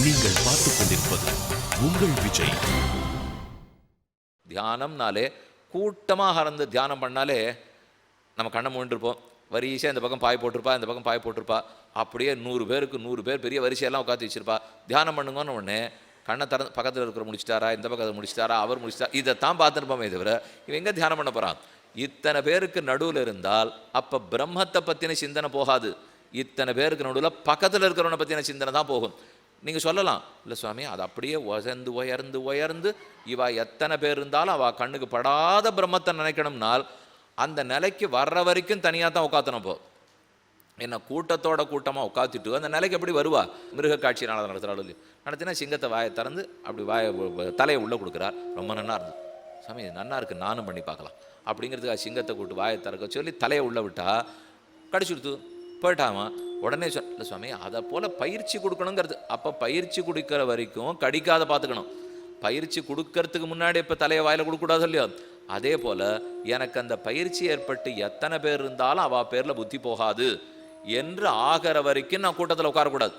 நீங்கள் பார்த்துக் கொண்டிருப்பது உங்கள் விஜய். தியானம்னாலே கூட்டமாக இருந்து தியானம் பண்ணாலே நம்ம கண்ணை மூண்டிருப்போம். வரிசையாக இந்த பக்கம் பாய் போட்டிருப்பா, இந்த பக்கம் பாய் போட்டிருப்பா. அப்படியே 100 பேருக்கு 100 பேர் பெரிய வரிசையெல்லாம் உட்காந்து வச்சிருப்பா. தியானம் பண்ணுங்கன்னு உடனே கண்ணை திறந்து பக்கத்தில் இருக்கிற முடிச்சிட்டாரா, இந்த பக்கத்தில் முடிச்சிட்டாரா, அவர் முடிச்சிட்டாரா, இதைத்தான் பார்த்துருப்போமே தவிர இவன் எங்கே தியானம் பண்ண போகிறான்? இத்தனை பேருக்கு நடுவில் இருந்தால் அப்போ பிரம்மத்தை பற்றின சிந்தனை போகாது. இத்தனை பேருக்கு நடுவில் பக்கத்தில் இருக்கிறவனை பற்றின சிந்தனை தான் போகும். நீங்கள் சொல்லலாம், இல்லை சுவாமி அது அப்படியே உயர்ந்து உயர்ந்து உயர்ந்து இவா எத்தனை பேர் இருந்தாலும் அவள் கண்ணுக்கு படாத பிரம்மத்தை நினைக்கணும்னால் அந்த நிலைக்கு வர்ற வரைக்கும் தனியாக தான் உட்காத்தணும். போ என்ன கூட்டத்தோட கூட்டமாக உட்காந்துட்டு அந்த நிலைக்கு எப்படி வருவா? மிருக காட்சி நடத்துகிறாள் நடத்தினா சிங்கத்தை வாயை திறந்து அப்படி தலையை உள்ளே கொடுக்குறார். ரொம்ப நன்னா இருந்தது சாமி, இது நன்னா இருக்குது, நானும் பண்ணி பார்க்கலாம் அப்படிங்கிறதுக்காக சிங்கத்தை கூட்டு வாயை திறக்க சொல்லி தலையை உள்ளே விட்டா கடிச்சுடுத்து போயிட்டாமா. உடனே இல்லை சுவாமி அதை போல் பயிற்சி கொடுக்கணுங்கிறது. அப்போ பயிற்சி கொடுக்குற வரைக்கும் கடிக்காத பார்த்துக்கணும். பயிற்சி கொடுக்கறதுக்கு முன்னாடி இப்போ தலையை வாயில் கொடுக்கக்கூடாது இல்லையோ, அதே போல் எனக்கு அந்த பயிற்சி ஏற்பட்டு எத்தனை பேர் இருந்தாலும் அவள் பேரில் புத்தி போகாது என்று ஆகிற வரைக்கும் நான் கூட்டத்தில் உட்காரக்கூடாது.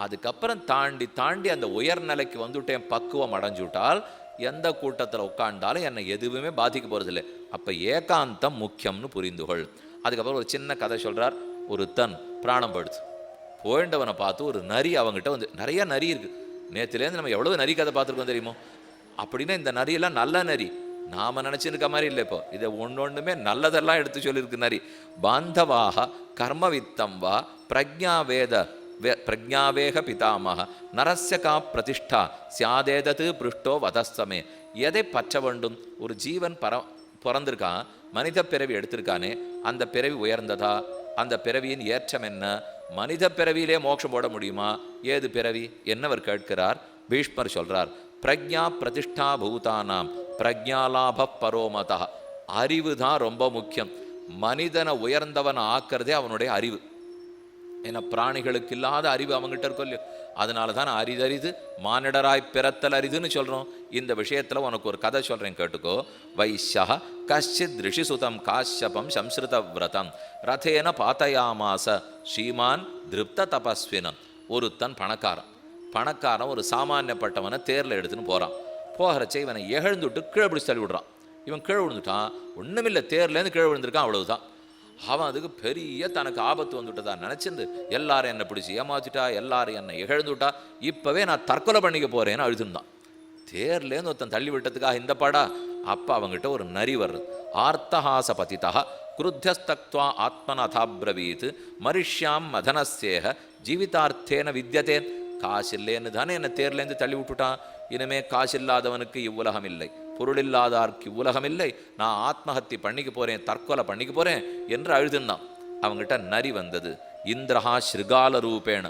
அதுக்கப்புறம் தாண்டி தாண்டி அந்த உயர்நிலைக்கு வந்துவிட்டேன், பக்குவம் அடைஞ்சுவிட்டால் எந்த கூட்டத்தில் உட்காண்டாலும் என்னை எதுவுமே பாதிக்க போகிறதில்லை. அப்போ ஏகாந்தம் முக்கியம்னு புரிந்துகொள். அதுக்கப்புறம் ஒரு சின்ன கதை சொல்கிறார். ஒரு தன் பிராணம் படுத்து போயிண்டவனை பார்த்து ஒரு நரி அவங்ககிட்ட வந்து, நிறைய நரி இருக்குது, நேற்றுலேருந்து நம்ம எவ்வளோ நரி கதை பார்த்துருக்கோம் தெரியுமோ. அப்படின்னா இந்த நரியெல்லாம் நல்ல நரி, நாம் நினச்சிருக்க மாதிரி இல்லை. இப்போ இதை ஒன்றுமே நல்லதெல்லாம் எடுத்து சொல்லியிருக்கு நரி. பாந்தவாக கர்மவித்தம் வா பிரஜாவேக பிதாமக நரஸ்ய கா பிரதிஷ்டா சியாதேதது பிருஷ்டோ வதஸ்தமே. எதை பற்ற வேண்டும்? ஒரு ஜீவன் பிறந்திருக்கான், மனித பிறவி எடுத்திருக்கானே, அந்த பிறவி உயர்ந்ததா? அந்த பிறவியின் ஏற்றம் என்ன? மனித பிறவியிலே மோட்சம் போட முடியுமா? ஏது பிறவி என்னவர் கேட்கிறார். பீஷ்மர் சொல்றார், பிரஜா பிரதிஷ்டா பூதானாம் பிரஜாலாப பரோமதா. அறிவு தான் ரொம்ப முக்கியம். மனிதனை உயர்ந்தவனை ஆக்கிறதே அவனுடைய அறிவு. ஏன்னா பிராணிகளுக்கு இல்லாத அறிவு அவங்ககிட்ட இருக்கும் இல்லையோ. அதனால தான் அரிதறிது மானிடராய் பிறத்தல் அரிதுன்னு சொல்கிறோம். இந்த விஷயத்தில் உனக்கு ஒரு கதை சொல்கிறேன், கேட்டுக்கோ. வைஷ்யா கஷ்டித் ரிஷிசுதம் காஷ்யபம் சம்ஸ்ருத விரதம் ரதேன பாத்தயாமாச ஸ்ரீமான் திருப்த தபஸ்வினம். ஒருத்தன் பணக்காரன் ஒரு சாமானியப்பட்டவனை தேரில் எடுத்துன்னு போகிறான். போகிறச்சே இவனை எழுந்துட்டு கீழே பிடிச்சி தள்ளி விடுறான். இவன் கீழே விழுந்துட்டான். ஒன்றுமில்லை, தேர்லேருந்து கீழே விழுந்திருக்கான், அவ்வளவுதான். அவன் அதுக்கு பெரிய தனக்கு ஆபத்து வந்துவிட்டதா நினச்சிருந்து எல்லாரும் என்னை பிடிச்சி ஏமாத்திட்டா, எல்லாரும் என்னை இழந்துவிட்டா, இப்போவே நான் தற்கொலை பண்ணிக்க போகிறேன்னு அழுதுந்தான். தேர்லேருந்து ஒருத்தன் தள்ளி விட்டதுக்காக இந்த பாடா. அப்போ அவங்ககிட்ட ஒரு நரி வருது. ஆர்த்தஹாச பதிதா குருத்தியஸ்தக்வா ஆத்மனதாப்ரவீத் மரிஷ்யாம் மதனசேக ஜீவிதார்த்தேன வித்தியதே. காசு இல்லைன்னு தானே என்னை தேர்லேருந்து தள்ளி விட்டுட்டான். இனிமே காசு இல்லாதவனுக்கு இவ்வுலகம் இல்லை, பொருள் இல்லாதார்க்கு இவ்வுலகம் இல்லை, நான் ஆத்மஹத்தி பண்ணிக்க போகிறேன், தற்கொலை பண்ணிக்க போகிறேன் என்று அழுதுந்தான். அவங்ககிட்ட நரி வந்தது. இந்திரஹா ஸ்ருகால ரூபேண,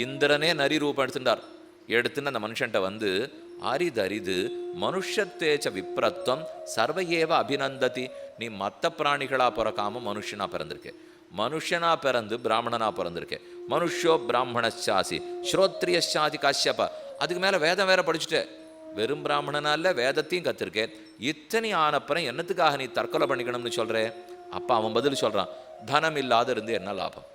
இந்திரனே நரி ரூபம் எடுத்துட்டார். எடுத்துன்னு அந்த மனுஷன்ட்ட வந்து, அரிதரிது மனுஷத்தேச்ச விப்ரத்வம் சர்வையேவ அபிநந்ததி. நீ மற்ற பிராணிகளாக பிறக்காம மனுஷனா பிறந்திருக்கே, மனுஷனா பிறந்து பிராமணனா பிறந்திருக்கேன். மனுஷோ பிராமணச்சாசி ஸ்ரோத்ரியச்சாதி காஷ்யப. அதுக்கு மேலே வேதம் வேற படிச்சுட்டே, வெறும் பிராமணனால வேதத்தையும் கத்திருக்கேன். இத்தனை ஆனப்புறம் என்னத்துக்காக நீ தற்கொலை பண்ணிக்கணும்னு சொல்கிறே? அப்போ அவன் பதில் சொல்கிறான், தனம் இல்லாத இருந்து என்ன லாபம்?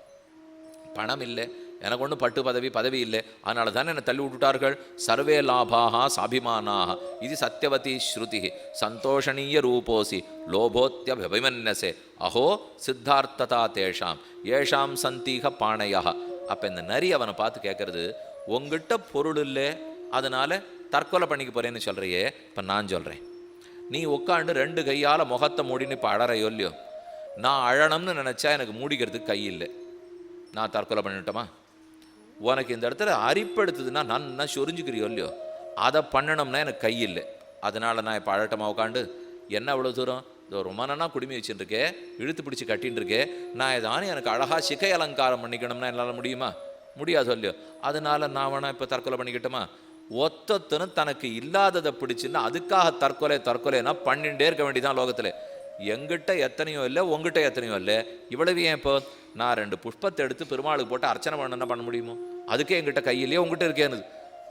பணம் இல்லை, எனக்கு ஒன்றும் பட்டு பதவி இல்லை, அதனால தானே என்னை தள்ளி விட்டுட்டார்கள். சர்வே லாபாக சாபிமானாக இது சத்தியவதி ஸ்ருதி சந்தோஷணீய ரூபோசி லோபோத்தியபிமன்யசே அஹோ சித்தார்த்ததா தேஷாம் ஏஷாம் சந்தீக பாணையா. அப்போ இந்த நரி அவனை பார்த்து கேட்கறது, உங்ககிட்ட பொருள் இல்லை அதனால தற்கொலை பண்ணிக்க போகிறேன்னு சொல்கிறியே. இப்போ நான் சொல்கிறேன், நீ உட்காந்து 2 கையால் முகத்தை மூடின்னு இப்போ அழறையோ இல்லையோ. நான் அழணும்னு நினச்சா எனக்கு மூடிக்கிறதுக்கு கை இல்லை, நான் தற்கொலை பண்ணிவிட்டோமா? உனக்கு இந்த இடத்துல அரிப்படுத்துதுன்னா நான் சொரிஞ்சுக்கிறியோ இல்லையோ, அதை பண்ணணும்னா எனக்கு கை இல்லை, அதனால் நான் இப்போ அழட்டமாக உட்காண்டு என்ன அவ்வளோ தூரம் இதோ ரொம்ப நானா குடுமி வச்சுட்டுருக்கேன், இழுத்து பிடிச்சி கட்டின்னு இருக்கேன், நான் ஏதானு எனக்கு அழகாக சிகை அலங்காரம் பண்ணிக்கணும்னா என்னால் முடியுமா? முடியாது இல்லையோ. அதனால் நான் வேணா இப்போ தற்கொலை பண்ணிக்கிட்டோமா? ஒத்தொத்தனும் தனக்கு இல்லாததை பிடிச்சுன்னா அதுக்காக தற்கொலைனா பண்ணிகிட்டே இருக்க வேண்டியதான் லோகத்தில். எங்கிட்ட எத்தனையோ இல்லை, உங்ககிட்ட எத்தனையோ இல்லை, இவ்வளவு ஏன்? இப்போ நான் 2 புஷ்பத்தை எடுத்து பெருமாளுக்கு போட்டு அர்ச்சனை பண்ண முடியுமோ? அதுக்கே எங்கிட்ட கையிலேயே உங்ககிட்ட இருக்கேன்னு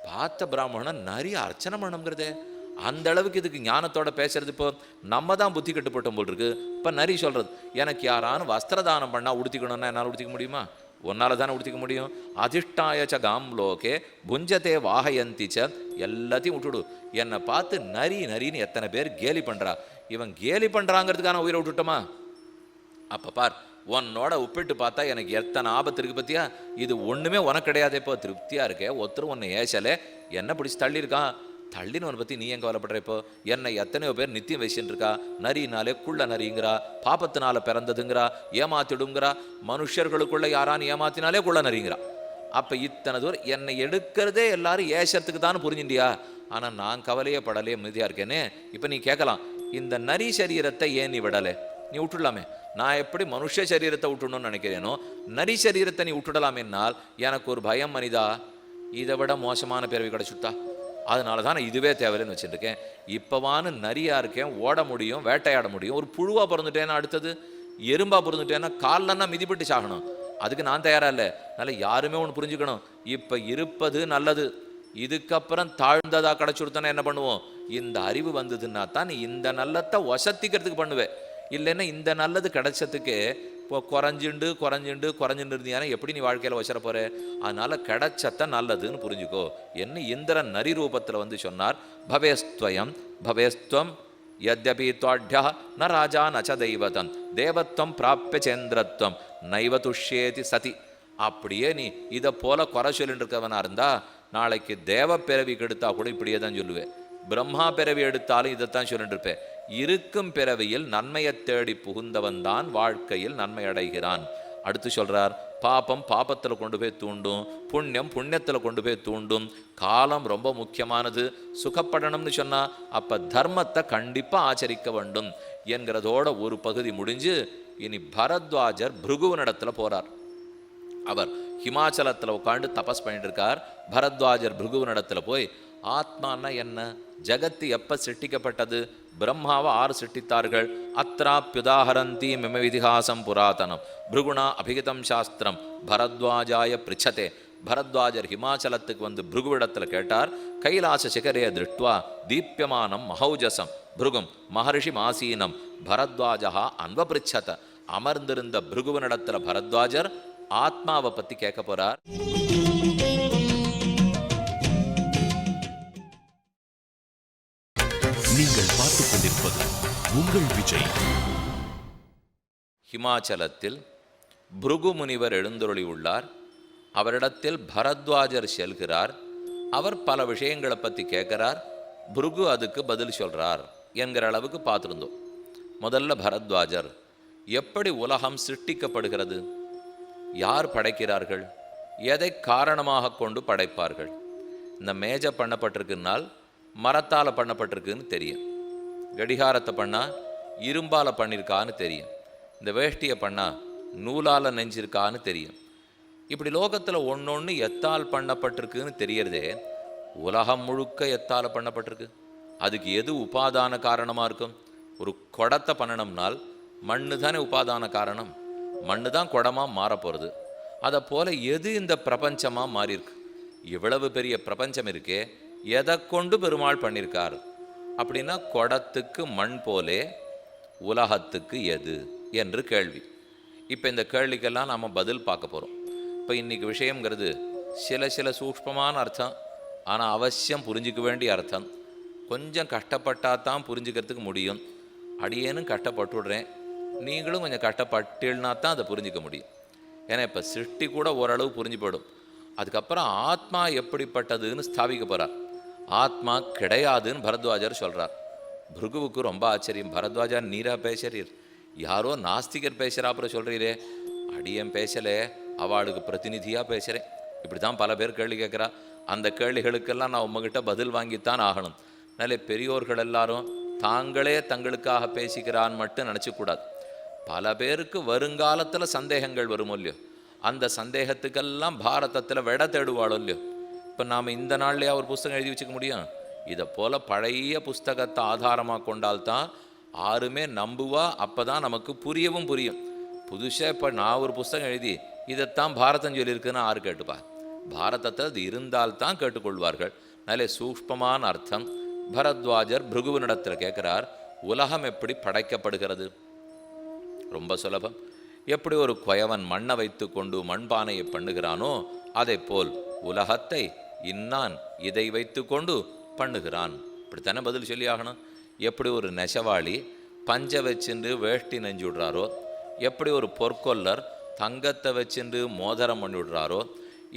பார்த்த பிராமணன் நிறைய அர்ச்சனை பண்ணணுங்கிறதே. அந்த அளவுக்கு இதுக்கு ஞானத்தோட பேசுறது. இப்போ நம்ம தான் புத்தி கட்டுப்பட்டோம் போல் இருக்கு. இப்போ நரி சொல்றது, எனக்கு யாரானு வஸ்திரதானம் பண்ணால் உடுத்திக்கணும்னா என்னால் உடுத்திக்க முடியுமா? உன்னால தானே உடுத்திக்க முடியும். அதிஷ்டாயச்ச காம் லோகே புஞ்சத்தே வாகயந்திச்ச, எல்லாத்தையும் விட்டுடு. என்னை பார்த்து நரி நரின்னு எத்தனை பேர் கேலி பண்ணுறா, இவன் கேலி பண்ணுறாங்கிறதுக்கான உயிரை விட்டுட்டோமா? அப்போ பார், உன்னோட ஒப்பிட்டு பார்த்தா எனக்கு எத்தனை ஆபத்து இருக்குது பற்றியா? இது ஒன்றுமே உனக்கு கிடையாது. இப்போ திருப்தியாக இருக்கே, ஒருத்தரும் உன்னை ஏசலை, என்ன பிடிச்சி தள்ளியிருக்கான், தள்ளினவனை பற்றி நீ எங்கே கவலைப்படுற? இப்போ என்னை எத்தனையோ பேர் நித்தியம் வச்சுட்டு இருக்கா, நரினாலே குள்ள நரிங்கிறா, பாப்பத்தினால பிறந்ததுங்கிறா, ஏமாத்திடுங்கிறா, மனுஷர்களுக்குள்ள யாரான்னு ஏமாத்தினாலே குள்ள நரிங்கிறா. அப்போ இத்தனை தூரம் என்னை எடுக்கிறதே எல்லாரும் ஏசத்துக்கு தான் புரிஞ்சுட்டியா? ஆனால் நான் கவலையே படலையே அமைதியாக இருக்கேனே. இப்போ நீ கேட்கலாம், இந்த நரி சரீரத்தை ஏன் நீ விடலை? நீ விட்டுடலாமே. நான் எப்படி மனுஷ சரீரத்தை விட்டுணும்னு நினைக்கிறேனோ, நரி சரீரத்தை நீ விட்டுடலாமேனால் எனக்கு ஒரு பயம், மனிதா இதை விட மோசமான பிறவி கிடச்சுட்டா, அதனால தான் நான் இதுவே தேவையில்லைன்னு வச்சுருக்கேன். இப்போவான்னு நரியாக இருக்கேன், ஓட முடியும், வேட்டையாட முடியும். ஒரு புழுவாக பிறந்துட்டேன்னா, அடுத்தது எறும்பாக பிறந்துட்டேன்னா கால்லன்னா மிதிப்பட்டு சாகணும். அதுக்கு நான் தயாராக இல்லை. அதனால் யாருமே ஒன்று புரிஞ்சுக்கணும், இப்போ இருப்பது நல்லது, இதுக்கப்புறம் தாழ்ந்ததாக கிடச்சுடுத்தோன்னா என்ன பண்ணுவோம்? இந்த அறிவு வந்ததுன்னா தான் நீ இந்த நல்லத்தை வசத்திக்கிறதுக்கு பண்ணுவேன். இல்லைன்னா இந்த நல்லது கிடைச்சதுக்கு இப்போ குறைஞ்சுண்டு இருந்தியானா எப்படி நீ வாழ்க்கையில் வசர போகிற? அதனால் கிடைச்சத்த நல்லதுன்னு புரிஞ்சுக்கோ. என்ன இந்திரன் நரி ரூபத்தில் வந்து சொன்னார், பவேஸ்துவம் யத்யபி துவாட்யா ந ராஜா நச்ச தெய்வதம் தேவத்வம் பிராப்பிய சேந்திரத்வம் நைவ துஷ்யேதி சதி. அப்படியே நீ இதை போல குறை சொல்லிட்டு இருக்கவனா இருந்தா, நாளைக்கு தேவ பிறவி கெடுத்தா கூட இப்படியே தான் சொல்லுவேன். பிரம்மா பிறவி எடுத்தாலும் இதைத்தான் சொல்லிட்டு இருப்பேன். இருக்கும் பிறவியில் நன்மையை தேடி புகுந்தவன் தான் வாழ்க்கையில் நன்மை அடைகிறான். அடுத்து சொல்றார், பாபம் பாபத்தில் கொண்டு போய் தூண்டும், புண்ணியம் புண்ணியத்தில் கொண்டு போய் தூண்டும். காலம் ரொம்ப முக்கியமானது. சுகப்படணும்னு சொன்னா அப்ப தர்மத்தை கண்டிப்பா ஆச்சரிக்க வேண்டும் என்கிறதோட ஒரு பகுதி முடிஞ்சு, இனி பரத்வாஜர் பிருகுவனிடத்துல போறார். அவர் ஹிமாச்சலத்தில் உட்காந்து தபஸ் பண்ணிட்டு இருக்கார். பரத்வாஜர் பிருகுவனிடத்துல போய், ஆத்மானா என்ன, ஜகத்து எப்ப சிருஷ்டிக்கப்பட்டது, பிரம்மாவை 6 சிருஷ்டித்தார்கள். அத்ராப்யுதாஹரந்தி மிம விதிஹாசம் புராதனம் பிருகுணா அபிகிதம் சாஸ்திரம் பரத்வாஜாய பிரிச்சதே. பரத்வாஜர் ஹிமாச்சலத்துக்கு வந்து பிருகுவிடத்தில் கேட்டார். கைலாச சிகரே திருஷ்டுவா தீப்யமானம் மஹௌஜசம் பிருகும் மகர்ஷி மாசீனம் பரத்வாஜா அன்வபிருச்சத. அமர்ந்திருந்த பிருகுவனிடத்தில் பரத்வாஜர் ஆத்மாவை பற்றி கேட்க போறார். நீங்கள் பார்த்துக் கொண்டிருப்பது உங்கள் விஜய். ஹிமாச்சலத்தில் பிருகு முனிவர் எழுந்தருளி உள்ளார். அவரிடத்தில் பரத்வாஜர் செல்கிறார். அவர் பல விஷயங்களை பற்றி கேட்கிறார். பிருகு அதுக்கு பதில் சொல்றார் என்கிற அளவுக்கு பார்த்துருந்தோம். முதல்ல பரத்வாஜர், எப்படி உலகம் சிருஷ்டிக்கப்படுகிறது, யார் படைக்கிறார்கள், எதை காரணமாக கொண்டு படைப்பார்கள்? இந்த மேஜை பண்ணப்பட்டிருக்குன்னால் மரத்தால் பண்ணப்பட்டிருக்குன்னு தெரியும். கடிகாரத்தை பண்ணால் இரும்பால் பண்ணியிருக்கான்னு தெரியும். இந்த வேஷ்டியை பண்ணால் நூலால் நெஞ்சிருக்கான்னு தெரியும். இப்படி லோகத்தில் ஒன்று எத்தால் பண்ணப்பட்டிருக்குன்னு தெரியறதே. உலகம் முழுக்க எத்தால் பண்ணப்பட்டிருக்கு. அதுக்கு எது உபாதான காரணமாக இருக்கும்? ஒரு குடத்தை பண்ணணும்னால் மண்ணு தானே உபாதான காரணம். மண்ணு தான் குடமாக மாறப்போகிறது. அதை போல் எது இந்த பிரபஞ்சமாக மாறியிருக்கு? இவ்வளவு பெரிய பிரபஞ்சம் இருக்கே, எதை கொண்டு பெருமாள் பண்ணியிருக்கார் அப்படின்னா, குடத்துக்கு மண் போலே உலகத்துக்கு எது என்று கேள்வி. இப்போ இந்த கேள்விக்கெல்லாம் நாம் பதில் பார்க்க போகிறோம். இப்போ இன்றைக்கி விஷயங்கிறது சில சூக்ஷ்மமான அர்த்தம், ஆனால் அவசியம் புரிஞ்சிக்க வேண்டிய அர்த்தம். கொஞ்சம் கஷ்டப்பட்டால் தான் புரிஞ்சுக்கிறதுக்கு முடியும். அடியேனும் கஷ்டப்பட்டு விடுறேன், நீங்களும் கொஞ்சம் கஷ்டப்பட்டுனா தான் அதை புரிஞ்சிக்க முடியும். ஏன்னா இப்போ சிருஷ்டி கூட ஓரளவு புரிஞ்சு போயிடும். அதுக்கப்புறம் ஆத்மா எப்படிப்பட்டதுன்னு ஸ்தாபிக்க போகிறார். ஆத்மா கிடையாதுன்னு பரத்வாஜர் சொல்கிறார். பிருகுவுக்கு ரொம்ப ஆச்சரியம். பரத்வாஜர் நீரா பேசுறீர், யாரோ நாஸ்திகர் பேசுகிறா அப்புறம் சொல்கிறீரே. அடியன் பேசலே, அவளுக்கு பிரதிநிதியாக பேசுகிறேன். இப்படி தான் பல பேர் கேள்வி கேட்குறா. அந்த கேள்விகளுக்கெல்லாம் நான் உங்ககிட்ட பதில் வாங்கித்தான் ஆகணும். அதனால பெரியோர்கள் எல்லாரும் தாங்களே தங்களுக்காக பேசிக்கிறான்னு மட்டும் நினச்சக்கூடாது. பல பேருக்கு வருங்காலத்தில் சந்தேகங்கள் வரும் இல்லையோ, அந்த சந்தேகத்துக்கெல்லாம் பாரதத்தில் விட தேடுவாளோ இல்லையோ. இப்போ நாம் இந்த நாள்லேயே ஒரு புஸ்தகம் எழுதி வச்சுக்க முடியும்? இதை போல் பழைய புஸ்தகத்தை ஆதாரமாக கொண்டால்தான் யாருமே நம்புவா. அப்போ தான் நமக்கு புரியவும் புரியும். புதுசாக இப்போ நான் ஒரு புஸ்தகம் எழுதி இதைத்தான் பாரதம் சொல்லியிருக்குன்னு யாரு கேட்டுப்பா? பாரதத்தை அது இருந்தால்தான் கேட்டுக்கொள்வார்கள். நல்ல சூக்ஷ்மமான அர்த்தம். பரத்வாஜர் பிருகுவனிடத்தில் கேட்குறார், உலகம் எப்படி படைக்கப்படுகிறது? ரொம்ப சுலபம். எப்படி ஒரு குயவன் மண்ணை வைத்து கொண்டு மண்பானையை பண்ணுகிறானோ அதை போல் உலகத்தை இன்னான் இதை வைத்து கொண்டு பண்ணுகிறான். இப்படித்தானே பதில் சொல்லி ஆகணும். எப்படி ஒரு நெசவாளி பஞ்சை வச்சுண்டு வேஷ்டி நெஞ்சு விடுறாரோ, எப்படி ஒரு பொற்கொல்லர் தங்கத்தை வச்சுண்டு மோதிரம் பண்ணி விடுறாரோ,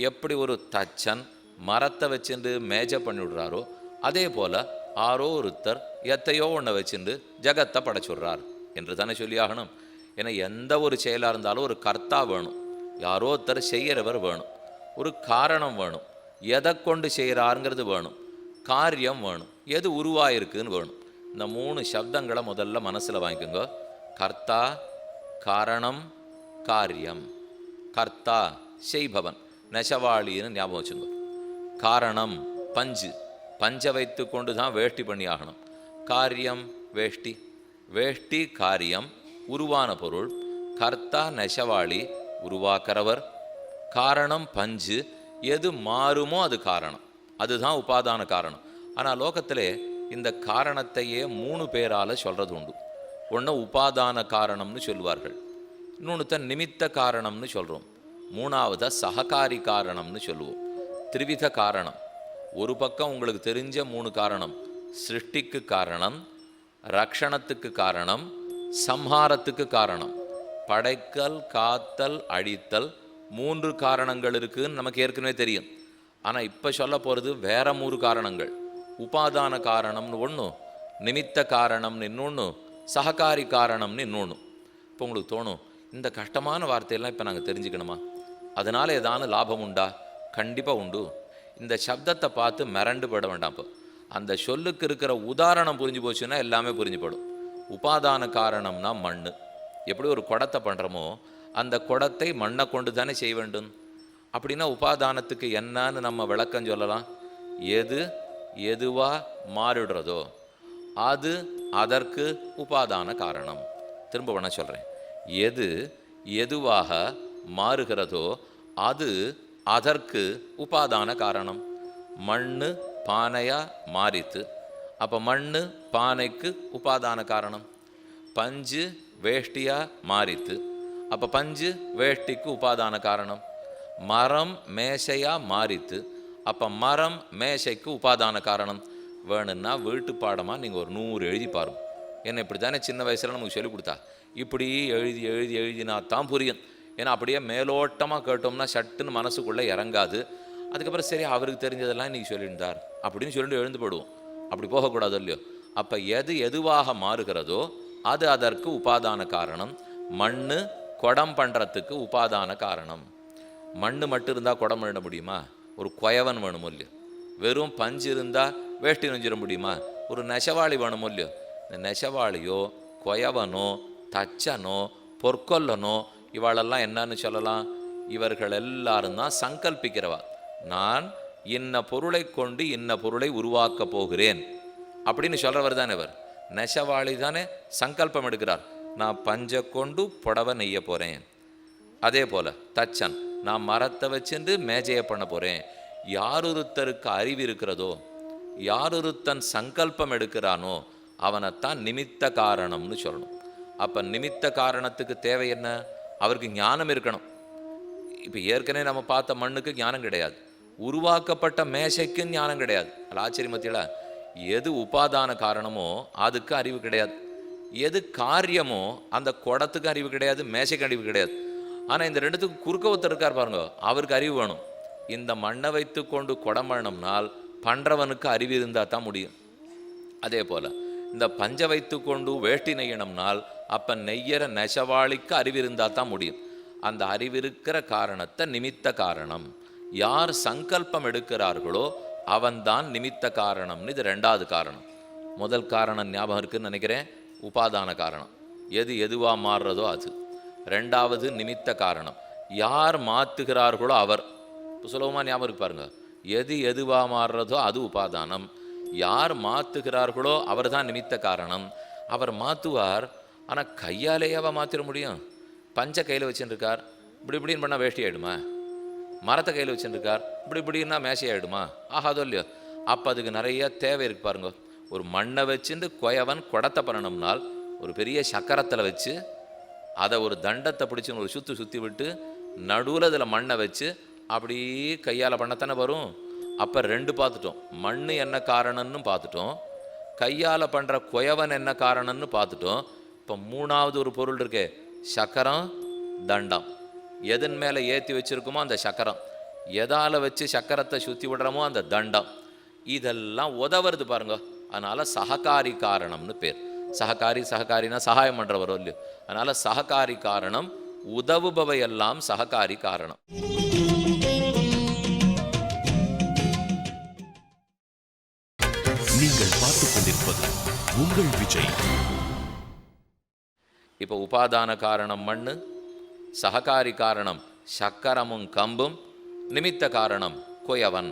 எப்படி ஒரு தச்சன் மரத்தை வச்சுண்டு மேஜை பண்ணி விடுறாரோ, அதே போல் ஆரோ ஒருத்தர் எத்தையோ ஒன்றை வச்சுண்டு ஜகத்தை படைச்சுடுறார் என்று தானே சொல்லி ஆகணும். ஏன்னா எந்த ஒரு செயலாக இருந்தாலும் ஒரு கர்த்தா வேணும், யாரோ ஒருத்தர் செய்கிறவர் வேணும், ஒரு காரணம் வேணும், எதை கொண்டு செய்கிறாருங்கிறது வேணும், காரியம் வேணும், எது உருவாயிருக்குன்னு வேணும். இந்த 3 சப்தங்களை முதல்ல மனசில் வாங்கிக்கோங்க. கர்த்தா, காரணம், காரியம். கர்த்தா செய்பவன், நெசவாளின்னு ஞாபகம் வச்சுங்க. காரணம் பஞ்சு, பஞ்சை வைத்து கொண்டு தான் வேஷ்டி பண்ணி ஆகணும். காரியம் வேஷ்டி, வேஷ்டி காரியம் உருவான பொருள். கர்த்தா நெசவாளி உருவாக்குறவர், காரணம் பஞ்சு, எது மாறுமோ அது காரணம், அதுதான் உபாதான காரணம். ஆனால் லோகத்திலே இந்த காரணத்தையே 3 பேரால் சொல்கிறது உண்டு. ஒன்று உபாதான காரணம்னு சொல்லுவார்கள், இன்னொன்று நிமித்த காரணம்னு சொல்கிறோம், மூணாவதாக சககாரி காரணம்னு சொல்லுவோம். திரிவித காரணம். ஒரு பக்கம் உங்களுக்கு தெரிஞ்ச 3 காரணம்: சிருஷ்டிக்கு காரணம், ரக்ஷணத்துக்கு காரணம், சம்ஹாரத்துக்கு காரணம். படைத்தல், காத்தல், அழித்தல் 3 காரணங்கள் இருக்குதுன்னு நமக்கு ஏற்கனவே தெரியும். ஆனால் இப்போ சொல்ல போகிறது வேற 3 காரணங்கள். உபாதான காரணம்னு ஒன்று, நிமித்த காரணம்னு இன்னொன்று, சககாரி காரணம்னு இன்னொன்று. இப்போ உங்களுக்கு தோணும், இந்த கஷ்டமான வார்த்தையெல்லாம் இப்போ நாங்கள் தெரிஞ்சுக்கணுமா, அதனால் ஏதான லாபம் உண்டா? கண்டிப்பாக உண்டு. இந்த சப்தத்தை பார்த்து மிரண்டு போட வேண்டாம். இப்போ அந்த சொல்லுக்கு இருக்கிற உதாரணம் புரிஞ்சு போச்சுன்னா எல்லாமே புரிஞ்சுப்படும். உபாதான காரணம்னா மண். எப்படி ஒரு குடத்தை பண்ணுறோமோ அந்த குடத்தை மண்ணை கொண்டு தானே செய்ய வேண்டும். அப்படின்னா உபாதானத்துக்கு என்னன்னு நம்ம விளக்கம் சொல்லலாம். எது எதுவாக மாறிடுறதோ அது அதற்கு உபாதான காரணம். திரும்ப வேணா சொல்கிறேன். எது எதுவாக மாறுகிறதோ அது அதற்கு உபாதான காரணம். மண் பானையாக மாறித்து, அப்போ மண் பானைக்கு உபாதான காரணம். பஞ்சு வேஷ்டியாக மாறித்து, அப்போ பஞ்சு வேஷ்டிக்கு உபாதான காரணம். மரம் மேசையாக மாறித்து, அப்போ மரம் மேசைக்கு உபாதான காரணம். வேணும்னா வீட்டு பாடமாக நீங்கள் ஒரு 100 எழுதி பாருங்க. ஏன்னா இப்படி தானே சின்ன வயசில் நமக்கு சொல்லிக் கொடுத்தா. இப்படி எழுதி எழுதி எழுதினா தான் புரியும். ஏன்னா அப்படியே மேலோட்டமாக கேட்டோம்னா சட்டுன்னு மனசுக்குள்ளே இறங்காது. அதுக்கப்புறம் சரி அவருக்கு தெரிஞ்சதெல்லாம் இன்றைக்கி சொல்லியிருந்தார் அப்படின்னு சொல்லிட்டு எழுந்து போடுவோம். அப்படி போகக்கூடாது இல்லையோ. அப்போ எது எதுவாக மாறுகிறதோ அது அதற்கு உபாதான காரணம். மண் குடம் பண்ணுறதுக்கு உபாதான காரணம். மண் மட்டும் இருந்தால் குடம் எழுத முடியுமா? ஒரு குயவன் வேணுமோ இல்லையோ. வெறும் பஞ்சு இருந்தால் வேஷ்டி நெஞ்சிட முடியுமா? ஒரு நெசவாளி வேணுமோ இல்லையோ. இந்த நெசவாளியோ குயவனோ தச்சனோ பொற்கொல்லனோ இவாளெல்லாம் என்னன்னு சொல்லலாம்? இவர்கள் எல்லாரும் தான் சங்கல்பிக்கிறவா. நான் இன்ன பொருளை கொண்டு இன்ன பொருளை உருவாக்க போகிறேன் அப்படின்னு சொல்கிறவர் தானே இவர். நெசவாளி தானே சங்கல்பம் எடுக்கிறார். நான் பஞ்சை கொண்டு புடவை நெய்ய போகிறேன். அதே போல் தச்சன் நான் மரத்தை வச்சுட்டு மேஜையை பண்ண போகிறேன். யாரொருத்தருக்கு அறிவு இருக்கிறதோ, யாரொருத்தன் சங்கல்பம் எடுக்கிறானோ அவனைத்தான் நிமித்த காரணம்னு சொல்லணும். அப்போ நிமித்த காரணத்துக்கு தேவை என்ன? அவருக்கு ஞானம் இருக்கணும். இப்போ ஏற்கனவே நம்ம பார்த்த மண்ணுக்கு ஞானம் கிடையாது, உருவாக்கப்பட்ட மேசைக்கு ஞானம் கிடையாது. அது ஆச்சரியமத்தில எது உபாதான காரணமோ அதுக்கு அறிவு கிடையாது, எது காரியமோ அந்த குடத்துக்கு அறிவு கிடையாது, மேசைக்கு அறிவு கிடையாது. ஆனால் இந்த ரெண்டுத்துக்கும் குறுக்க ஒருத்தர் இருக்கார் பாருங்க, அவருக்கு அறிவு வேணும். இந்த மண்ணை வைத்து கொண்டு குடம் பண்ணணும்னால் பண்ணுறவனுக்கு அறிவு இருந்தால் தான் முடியும். அதே போல் இந்த பஞ்சை வைத்து கொண்டு வேஷ்டி நெய்யணும்னால் அப்போ நெய்யற நெசவாளிக்கு அறிவு இருந்தால் தான் முடியும். அந்த அறிவிருக்கிற காரணத்தை நிமித்த காரணம். யார் சங்கல்பம் எடுக்கிறார்களோ அவன்தான் நிமித்த காரணம்னு. இது 2வது காரணம். முதல் காரணம் ஞாபகம் இருக்குன்னு நினைக்கிறேன், உபாதான காரணம். எது எதுவாக மாறுறதோ அது. 2வது நிமித்த காரணம், யார் மாற்றுகிறார்களோ அவர். சுலபமாக ஞாபகம் இருக்கு பாருங்க. எது எதுவாக மாறுறதோ அது உபாதானம், யார் மாற்றுகிறார்களோ அவர் தான் நிமித்த காரணம். அவர் மாற்றுவார், ஆனால் கையாலேயாவா மாற்றிட முடியும்? பஞ்சை கையில் வச்சுருக்கார், இப்படி இப்படின்னு பண்ணால் வேஷ்டி ஆகிடுமா? மரத்தை கையில் வச்சுருக்கார், இப்படி இப்படின்னா மேசை ஆகிடுமா? ஆகாதோ இல்லையோ. அப்போ அதுக்கு நிறைய தேவை இருக்கு பாருங்க. ஒரு மண்ணை வச்சுட்டு குயவன் குடத்தை பண்ணணும்னால் ஒரு பெரிய சக்கரத்தில் வச்சு அதை ஒரு தண்டத்தை பிடிச்சின்னு ஒரு சுற்றி விட்டு நடுவில் அதில் மண்ணை வச்சு அப்படியே கையால் பண்ணத்தானே வரும். அப்போ ரெண்டு பார்த்துட்டோம், மண் என்ன காரணம்னு பார்த்துட்டோம், கையால் பண்ணுற குயவன் என்ன காரணம்னு பார்த்துட்டோம். இப்போ மூணாவது ஒரு பொருள் இருக்கே, சக்கரம் தண்டம். எதன் மேலே ஏற்றி வச்சுருக்குமோ அந்த சக்கரம், எதால் வச்சு சக்கரத்தை சுற்றி விடுறோமோ அந்த தண்டம், இதெல்லாம் உதவுறது பாருங்க. அதனால் சககாரி காரணம்னு பேர். சககாரினா சகாயம் பண்ணுறவரோ இல்லையோ, அதனால் சககாரி காரணம், உதவுபவையெல்லாம் சககாரி காரணம். நீங்கள் பார்த்துக் கொண்டிருப்பது உங்கள் விஜய். இப்போ உபாதான காரணம் மண்ணு, சககாரி காரணம் சக்கரமும் கம்பும், நிமித்த காரணம் குயவன்.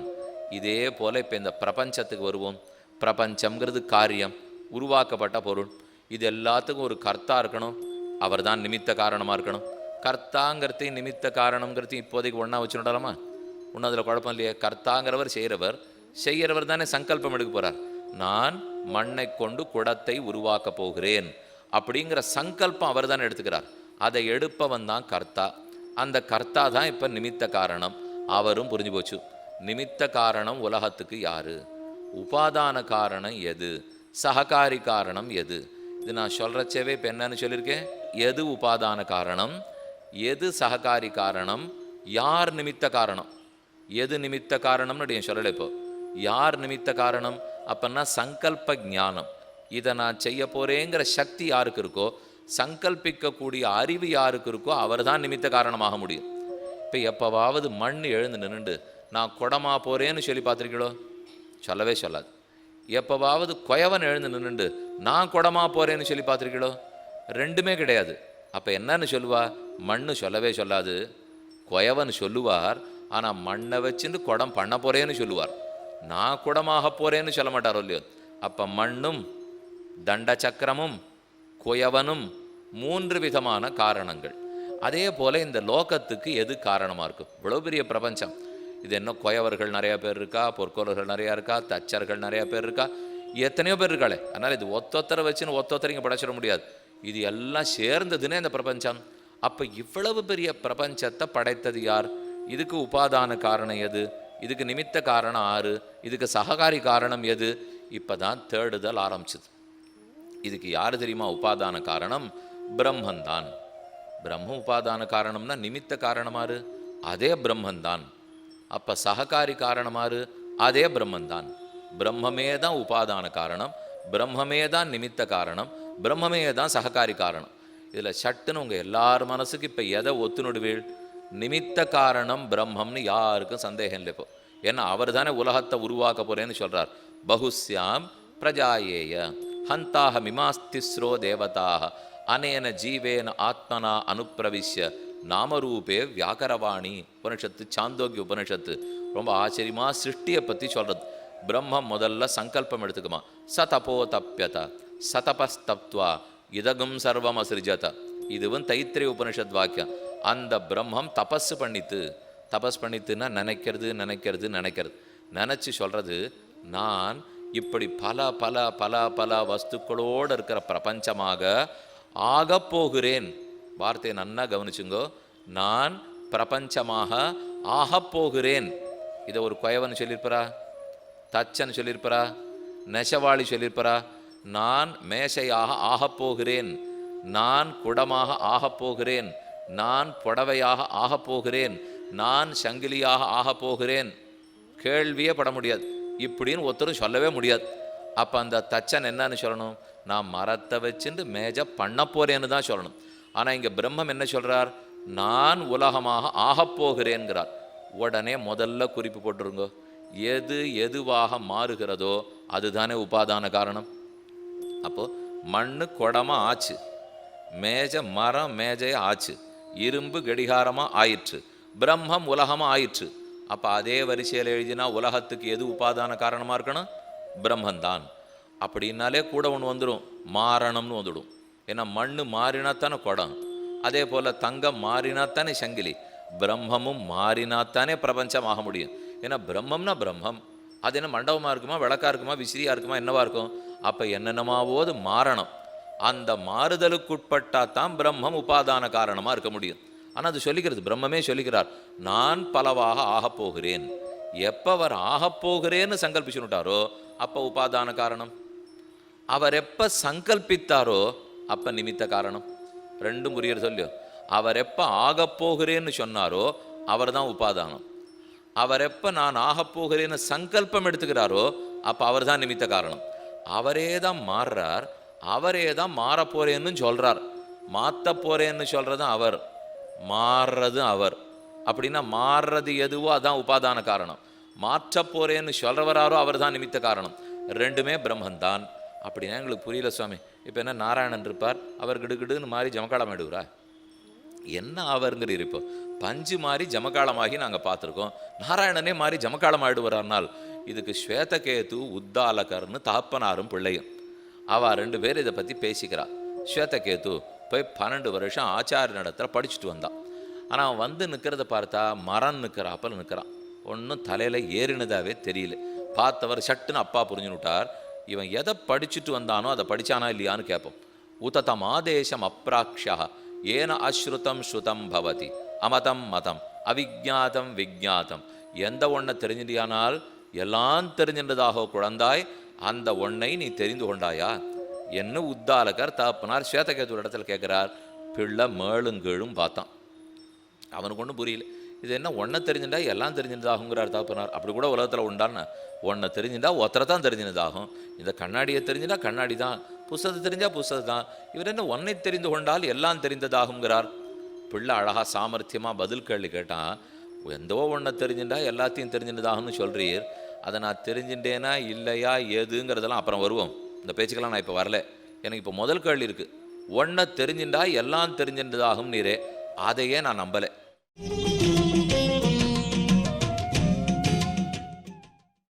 இதே போல் இப்போ இந்த பிரபஞ்சத்துக்கு வருவோம். பிரபஞ்சம்ங்கிறது காரியம், உருவாக்கப்பட்ட பொருள். இது எல்லாத்துக்கும் ஒரு கர்த்தா இருக்கணும், அவர் தான் நிமித்த காரணமாக இருக்கணும். கர்த்தாங்கிறதையும் நிமித்த காரணங்கிறதையும் இப்போதைக்கு ஒன்றா வச்சுடலாமா? ஒன்றும் அதில் குழப்பம் இல்லையே. கர்த்தாங்கிறவர் செய்கிறவர் தானே சங்கல்பம் எடுக்க போகிறார். நான் மண்ணை கொண்டு குடத்தை உருவாக்கப் போகிறேன் அப்படிங்கிற சங்கல்பம் அவர் தான் எடுத்துக்கிறார். அதை எடுப்பவன் தான் கர்த்தா. அந்த கர்த்தா தான் இப்போ நிமித்த காரணம். அவரும் புரிஞ்சு போச்சு. நிமித்த காரணம் உலகத்துக்கு யாரு, உபாதான காரணம் எது, சககாரி காரணம் எது. இது நான் சொல்கிறச்சேவே இப்போ என்னன்னு சொல்லியிருக்கேன். எது உபாதான காரணம், எது சககாரி காரணம், யார் நிமித்த காரணம், எது நிமித்த காரணம்னு சொல்லலை. இப்போ யார் நிமித்த காரணம் அப்பன்னா சங்கல்ப ஞானம். இதை நான் செய்ய போகிறேங்கிற சக்தி யாருக்கு இருக்கோ, சங்கல்பிக்கக்கூடிய அறிவு யாருக்கு இருக்கோ, அவர் தான் நிமித்த காரணமாக முடியும். இப்போ எப்போவாவது மண் எழுந்து நின்றுண்டு நான் குடமா போகிறேன்னு சொல்லி பார்த்துருக்கீங்களோ? சொல்லவே சொல்லாது. எப்போவாவது குயவன் எழுந்து நின்றுண்டு நான் குடமா போகிறேன்னு சொல்லி பார்த்துருக்கீங்களோ? ரெண்டுமே கிடையாது. அப்போ என்னன்னு சொல்லுவா? மண்ணு சொல்லவே சொல்லாது, குயவன் சொல்லுவார். ஆனால் மண்ணை வச்சுட்டு குடம் பண்ண போகிறேன்னு சொல்லுவார். நான் குடமாக போகிறேன்னு சொல்ல மாட்டாரோ இல்லையோ? அப்போ மண்ணும் தண்ட சக்கரமும் குயவனும் மூன்று விதமான காரணங்கள். அதே போல் இந்த லோகத்துக்கு எது காரணமாக இருக்கும்? இவ்வளோ பெரிய பிரபஞ்சம். இது என்ன குயவர்கள் நிறையா பேர் இருக்கா, பொற்கோலர்கள் நிறையா இருக்கா, தச்சர்கள் நிறையா பேர் இருக்கா, எத்தனையோ பேர் இருக்காளே. அதனால் இது ஒத்தொத்தரை வச்சுன்னு ஒத்தொத்தரைங்க படைச்சிட முடியாது. இது எல்லாம் சேர்ந்ததுன்னே இந்த பிரபஞ்சம். அப்போ இவ்வளவு பெரிய பிரபஞ்சத்தை படைத்தது யார்? இதுக்கு உபாதான காரணம் எது, இதுக்கு நிமித்த காரணம் ஆறு, இதுக்கு சககாரி காரணம் எது? இப்போ தான் தேடுதல் ஆரம்பிச்சுது. இதுக்கு யார் தெரியுமா உபாதான காரணம்? பிரம்மந்தான். பிரம்ம உபாதான காரணம்னா நிமித்த காரணமாறு அதே பிரம்மந்தான். அப்போ சககாரி காரணமாறு அதே பிரம்மந்தான். பிரம்மமே தான் உபாதான காரணம், பிரம்மமே தான் நிமித்த காரணம், பிரம்மமே தான் சககாரி காரணம். இதில் சட்டுன்னு உங்கள் எல்லார் மனசுக்கு இப்போ எதை ஒத்துணுடுவீள்? நிமித்த காரணம் பிரம்மம்னு யாருக்கும் சந்தேகம் இல்லை இப்போ. ஏன்னா அவர் தானே உலகத்தை உருவாக்க போகிறேன்னு சொல்கிறார். பகுஸ்யாம் பிரஜாயேய ஹந்தாக மிமாஸ்திஸ்ரோ தேவதாக அனேன ஜீவேன ஆத்மனா அனுப்பிரவிஷ்ய நாமரூபே வியாகரவாணி உபனிஷத்து, சாந்தோக்கிய உபனிஷத்து. ரொம்ப ஆச்சரியமாக சிருஷ்டியை பற்றி சொல்கிறது. பிரம்மம் முதல்ல சங்கல்பம் எடுத்துக்குமா. சதபோ தப்பியத சதபஸ்தப்துவா இதகும் சர்வம் அசிருஜத. இதுவும் தைத்திரிய உபனிஷத் வாக்கியம். அந்த பிரம்மம் தபஸ் பண்ணித்துன்னா நினைச்சு சொல்கிறது. நான் இப்படி பல பல பல பல வஸ்துக்களோடு இருக்கிற பிரபஞ்சமாக ஆகப்போகிறேன். வார்த்தையை நன்னா கவனிச்சுங்கோ. நான் பிரபஞ்சமாக ஆகப்போகிறேன். இதை ஒரு குயவன் சொல்லியிருப்பரா, தச்சன் சொல்லியிருப்பரா, நெசவாளி சொல்லியிருப்பரா? நான் மேசையாக ஆகப்போகிறேன், நான் குடமாக ஆகப்போகிறேன், நான் புடவையாக ஆகப்போகிறேன், நான் சங்கிலியாக ஆகப்போகிறேன். கேள்வியே பட முடியாது. இப்படின்னு ஒருத்தரும் சொல்லவே முடியாது. அப்போ அந்த தச்சன் என்னன்னு சொல்லணும்? நான் மரத்தை வச்சுட்டு மேஜை பண்ண போகிறேன்னு தான் சொல்லணும். ஆனால் இங்கே பிரம்மம் என்ன சொல்கிறார்? நான் உலகமாக ஆகப்போகிறேன்கிறார். உடனே முதல்ல குறிப்பு போட்டுருங்கோ. எது எதுவாக மாறுகிறதோ அதுதானே உபாதான காரணம். அப்போது மண்ணு குடமாக ஆச்சு, மேஜை மரம் மேஜையை ஆச்சு, இரும்பு கடிகாரமாக ஆயிற்று, பிரம்மம் உலகமாக ஆயிற்று. அப்போ அதே வரிசையில் எழுதினா உலகத்துக்கு எது உபாதான காரணமாக இருக்கணும்? பிரம்மந்தான். அப்படின்னாலே கூட ஒன்று வந்துடும், மாறணும்னு வந்துடும். ஏன்னா மண்ணு மாறினாத்தானே குடம், அதே போல் தங்கம் மாறினாத்தானே சங்கிலி, பிரம்மமும் மாறினாத்தானே பிரபஞ்சம் ஆக முடியும். ஏன்னா பிரம்மம்னா பிரம்மம். அது என்ன மண்டபமாக இருக்குமா, விளக்கா இருக்குமா, விசிறியாக இருக்குமா, என்னவா இருக்கும்? அப்போ என்னென்னமாவது மாறணும். அந்த மாறுதலுக்குட்பட்டா தான் பிரம்மம் உபாதான காரணமா இருக்க முடியும். ஆனா அது சொல்லிக்கிறது, பிரம்மமே சொல்லிக்கிறார், நான் பலவாக ஆகப் போகிறேன். எப்ப அவர் ஆகப் போகிறேன்னு சங்கல்பிச்சுட்டாரோ அப்ப உபாதான காரணம். அவர் எப்ப சங்கல்பித்தாரோ அப்ப நிமித்த காரணம். ரெண்டும் புரியற சொல்லியோ. அவர் எப்ப ஆகப் போகிறேன்னு சொன்னாரோ அவர் தான் உபாதானம். அவர் எப்ப நான் ஆகப் போகிறேன்னு சங்கல்பம் எடுத்துக்கிறாரோ அப்ப அவர் தான் நிமித்த காரணம். அவரே தான் மாறுறார், அவரே தான் மாற போறேன்னு சொல்றார். மாத்த போறேன்னு சொல்றது அவர், மாறுறது அவர். அப்படின்னா மாறுறது எதுவோ அதான் உபாதான காரணம். மாற்ற போறேன்னு சொல்றவராரோ அவர் தான் நிமித்த காரணம். ரெண்டுமே பிரம்மன்தான். அப்படின்னா எங்களுக்கு புரியல சுவாமி. இப்போ என்ன நாராயணன் இருப்பார், அவர் கிடுகிடுன்னு மாறி ஜமக்காலம் ஆயிடுவாரா? என்ன அவருங்கிறீர்? இப்போ பஞ்சு மாறி ஜமக்காலமாகி நாங்கள் பார்த்துருக்கோம். நாராயணனே மாறி ஜமக்காலம் ஆயிடுவார்னால் இதுக்கு ஸ்வேதகேது உத்தாலகர்னு தாப்பனாரும் பிள்ளையும் அவ 2 பேர் இதை பற்றி பேசிக்கிறார். ஸ்வேதகேது போய் 12 வருஷம் ஆச்சாரிய நடத்துல படிச்சுட்டு வந்தான். ஆனால் அவன் வந்து நிற்கிறத பார்த்தா மரம் நிற்கிறாப்பல் நிற்கிறான். ஒன்றும் தலையில் ஏறினதாவே தெரியல. பார்த்தவர் சட்டுன்னு அப்பா புரிஞ்சுன்னு விட்டார், இவன் எதை படிச்சுட்டு வந்தானோ அதை படித்தானா இல்லையான்னு கேட்போம். உததம் ஆதேசம் அப்ராக்ஷா ஏன அஸ்ருதம் ஸ்ருதம் பவதி அமதம் மதம் அவிஜாதம் விஜாதம். எந்த ஒன்றை தெரிஞ்சிட்டியானால் எல்லாம் தெரிஞ்சின்றதாக குழந்தாய், அந்த ஒன்றை நீ தெரிந்து கொண்டாயா என்ன உத்தாலகர் தாப்பனார் ஸ்வேதகேது இடத்துல கேட்குறார். பிள்ளை மேளுங்கீழும் பார்த்தான், அவனுக்கு ஒன்றும் புரியல. இது என்ன ஒன்றை தெரிஞ்சுட்டா எல்லாம் தெரிஞ்சின்றதாகுங்கிறார் தாப்பனார். அப்படி கூட உலகத்தில் உண்டான்னு ஒன்றை தெரிஞ்சுட்டா ஒருத்தரை தான் தெரிஞ்சினதாகும். இந்த கண்ணாடியை தெரிஞ்சுட்டா கண்ணாடி தான், புஸ்தகத்தை தெரிஞ்சால் புஸ்தகம் தான். இவர் என்ன ஒன்றை தெரிந்து கொண்டால் எல்லாம் தெரிந்ததாகுங்கிறார். பிள்ளை அழகாக சாமர்த்தியமாக பதில் கேள்வி கேட்டான். எந்தோ ஒன்றை தெரிஞ்சுட்டா எல்லாத்தையும் தெரிஞ்சினதாகும்னு சொல்கிறீர், அதை நான் தெரிஞ்சுட்டேனா இல்லையா ஏதுங்கிறதெல்லாம் அப்புறம் வருவோம். இந்த பேச்சுக்கெல்லாம் நான் இப்போ வரல. எனக்கு இப்போ முதல் கேள்வி இருக்குது, ஒன்றை தெரிஞ்சுட்டா எல்லாம் தெரிஞ்சின்றதாகும் நீரே, அதையே நான் நம்பலை.